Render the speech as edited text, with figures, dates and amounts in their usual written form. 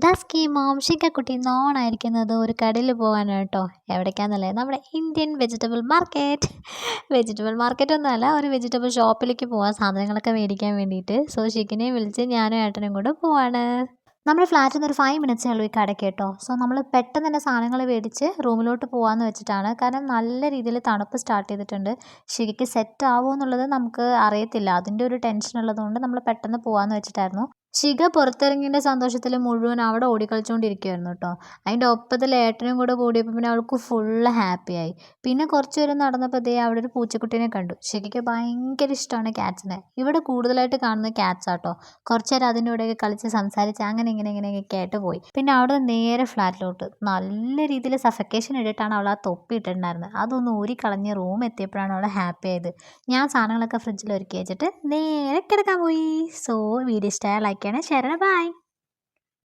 Dusky മാംഷികക്കുട്ടി നോണായിരിക്കുന്നത് ഒരു കടയിൽ പോകാനാണ് കേട്ടോ. എവിടേക്കാണെന്നല്ലേ, നമ്മുടെ ഇന്ത്യൻ വെജിറ്റബിൾ മാർക്കറ്റ് ഒന്നുമല്ല, ഒരു വെജിറ്റബിൾ ഷോപ്പിലേക്ക് പോവാൻ സാധനങ്ങളൊക്കെ മേടിക്കാൻ വേണ്ടിയിട്ട്. സോ ഷിക്കിനെ വിളിച്ച് ഞാനും ഏട്ടനും കൂടെ പോവാണ്. നമ്മുടെ ഫ്ലാറ്റിൽ നിന്ന് ഒരു 5 മിനിറ്റ്സേ ഉള്ളൂ ഈ കടയ്ക്ക് കേട്ടോ. സോ നമ്മൾ പെട്ടെന്ന് തന്നെ സാധനങ്ങൾ മേടിച്ച് റൂമിലോട്ട് പോകാമെന്ന് വെച്ചിട്ടാണ്. കാരണം നല്ല രീതിയിൽ തണുപ്പ് സ്റ്റാർട്ട് ചെയ്തിട്ടുണ്ട്. ശരിക്കും സെറ്റ് ആവുമോ എന്നുള്ളത് നമുക്ക് അറിയത്തില്ല. അതിൻ്റെ ഒരു ടെൻഷൻ ഉള്ളതുകൊണ്ട് നമ്മൾ പെട്ടെന്ന് പോകാമെന്ന് വെച്ചിട്ടായിരുന്നു. ശിഖ പുറത്തിറങ്ങിയതിൻ്റെ സന്തോഷത്തിൽ മുഴുവൻ അവിടെ ഓടിക്കളിച്ചുകൊണ്ടിരിക്കുകയായിരുന്നു കേട്ടോ. അതിൻ്റെ ഒപ്പത്തിൽ ഏട്ടനും കൂടെ കൂടിയപ്പോൾ പിന്നെ അവൾക്ക് ഫുള്ള് ഹാപ്പിയായി. പിന്നെ കുറച്ച് ദൂരം നടന്നപ്പോൾ അവിടെ ഒരു പൂച്ചക്കുട്ടീനെ കണ്ടു. ശിഖയ്ക്ക് ഭയങ്കര ഇഷ്ടമാണ് ക്യാറ്റ്സിനെ. ഇവിടെ കൂടുതലായിട്ട് കാണുന്നത് ക്യാറ്റ്സ് ആട്ടോ. കുറച്ച് നേരം അതിൻ്റെ കൂടെയൊക്കെ കളിച്ച് സംസാരിച്ച് അങ്ങനെ ഇങ്ങനെയൊക്കെ ആയിട്ട് പോയി. പിന്നെ അവിടെ നേരെ ഫ്ലാറ്റിലോട്ട് നല്ല രീതിയിൽ സഫക്കേഷൻ ഇട്ടിട്ടാണ് അവൾ ആ തൊപ്പി ഇട്ടിട്ടുണ്ടായിരുന്നത്. അതൊന്ന് ഊരിക്കളഞ്ഞ് റൂം എത്തിയപ്പോഴാണ് അവൾ ഹാപ്പി ആയത്. ഞാൻ സാധനങ്ങളൊക്കെ ഫ്രിഡ്ജിൽ ഒരുക്കി വെച്ചിട്ട് നേരെ കിടക്കാൻ പോയി. സോ വീഡിയോ ഇഷ്ടമായ ലൈക്ക് ചെയ്യണേ, ഷെയർ ചെയ്യണേ, ബൈ.